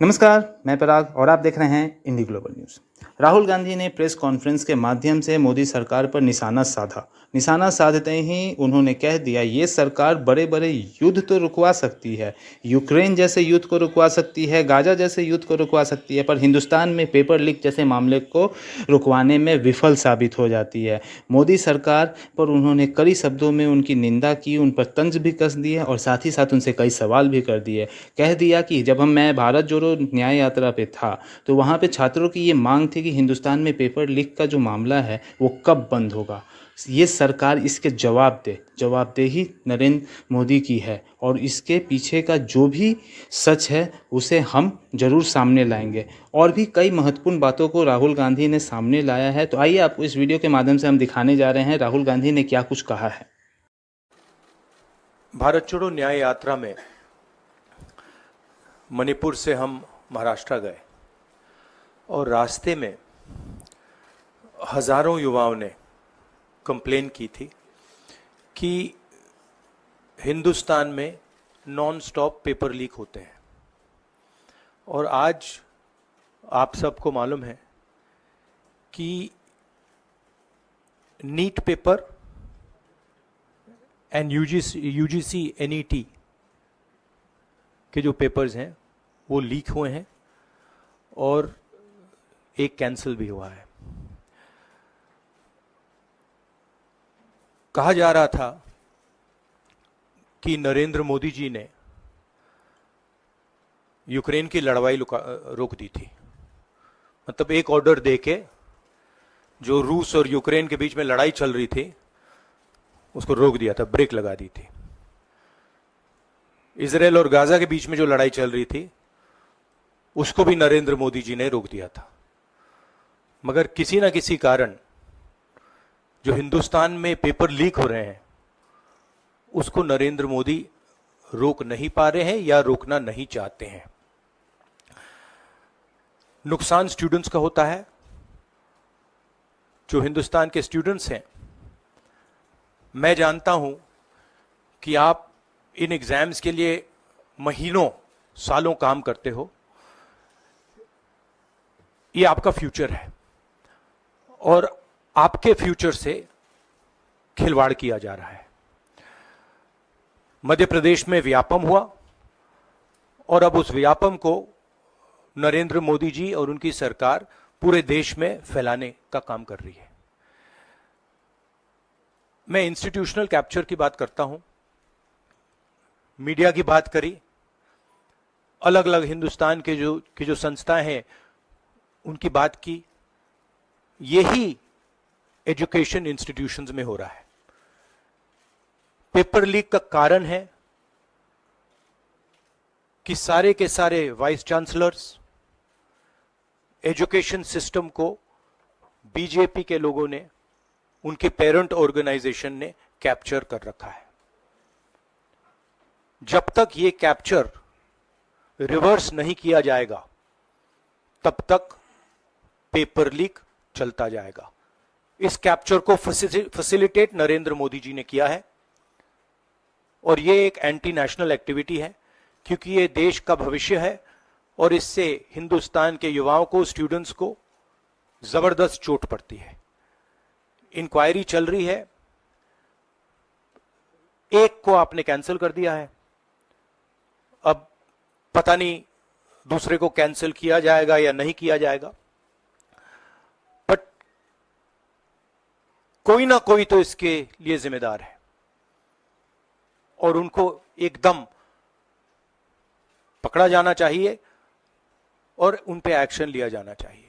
नमस्कार, मैं पराग और आप देख रहे हैं इंडी ग्लोबल न्यूज़। राहुल गांधी ने प्रेस कॉन्फ्रेंस के माध्यम से मोदी सरकार पर निशाना साधा। निशाना साधते ही उन्होंने कह दिया, ये सरकार बड़े बड़े युद्ध तो रुकवा सकती है, यूक्रेन जैसे युद्ध को रुकवा सकती है, गाजा जैसे युद्ध को रुकवा सकती है, पर हिंदुस्तान में पेपर लीक जैसे मामले को रुकवाने में विफल साबित हो जाती है। मोदी सरकार पर उन्होंने कड़ी शब्दों में उनकी निंदा की, उन पर तंज भी कस दिए और साथ ही साथ उनसे कई सवाल भी कर दिए। कह दिया कि जब मैं भारत जोड़ो न्याय यात्रा पे था तो वहाँ पे छात्रों की ये मांग थी कि हिंदुस्तान में पेपर लीक का जो मामला है वो कब बंद होगा। ये सरकार इसके जवाबदेही नरेंद्र मोदी की है और इसके पीछे का जो भी सच है उसे हम जरूर सामने लाएंगे। और भी कई महत्वपूर्ण बातों को राहुल गांधी ने सामने लाया है, तो आइए आपको इस वीडियो के माध्यम से हम दिखाने जा रहे हैं राहुल गांधी ने क्या कुछ कहा है। भारत छोड़ो न्याय यात्रा में मणिपुर से हम महाराष्ट्र गए और रास्ते में हजारों युवाओं ने कंप्लेन की थी कि हिंदुस्तान में नॉन स्टॉप पेपर लीक होते हैं। और आज आप सबको मालूम है कि NEET paper and UGC NET के जो पेपर्स हैं वो लीक हुए हैं और एक कैंसिल भी हुआ है। कहा जा रहा था कि नरेंद्र मोदी जी ने यूक्रेन की लड़ाई रोक दी थी। मतलब एक ऑर्डर देके जो रूस और यूक्रेन के बीच में लड़ाई चल रही थी उसको रोक दिया था, ब्रेक लगा दी थी। इजराइल और गाजा के बीच में जो लड़ाई चल रही थी उसको भी नरेंद्र मोदी जी ने रोक दिया था। मगर किसी ना किसी कारण जो हिंदुस्तान में पेपर लीक हो रहे हैं उसको नरेंद्र मोदी रोक नहीं पा रहे हैं या रोकना नहीं चाहते हैं। नुकसान स्टूडेंट्स का होता है। जो हिंदुस्तान के स्टूडेंट्स हैं, मैं जानता हूं कि आप इन एग्जाम्स के लिए महीनों सालों काम करते हो। ये आपका फ्यूचर है और आपके फ्यूचर से खिलवाड़ किया जा रहा है। मध्य प्रदेश में व्यापम हुआ और अब उस व्यापम को नरेंद्र मोदी जी और उनकी सरकार पूरे देश में फैलाने का काम कर रही है। मैं इंस्टीट्यूशनल कैप्चर की बात करता हूं, मीडिया की बात करी, अलग अलग हिंदुस्तान के जो संस्थाएं हैं उनकी बात की। यही एजुकेशन इंस्टीट्यूशंस में हो रहा है। पेपर लीक का कारण है कि सारे के सारे वाइस चांसलर्स, एजुकेशन सिस्टम को बीजेपी के लोगों ने, उनके पेरेंट ऑर्गेनाइजेशन ने कैप्चर कर रखा है। जब तक ये कैप्चर रिवर्स नहीं किया जाएगा तब तक पेपर लीक चलता जाएगा। इस कैप्चर को फैसिलिटेट नरेंद्र मोदी जी ने किया है और ये एक एंटी नेशनल एक्टिविटी है क्योंकि ये देश का भविष्य है और इससे हिंदुस्तान के युवाओं को, स्टूडेंट्स को जबरदस्त चोट पड़ती है। इंक्वायरी चल रही है, एक को आपने कैंसिल कर दिया है, अब पता नहीं दूसरे को कैंसिल किया जाएगा या नहीं किया जाएगा, बट कोई ना कोई तो इसके लिए जिम्मेदार है और उनको एकदम पकड़ा जाना चाहिए और उन पे एक्शन लिया जाना चाहिए।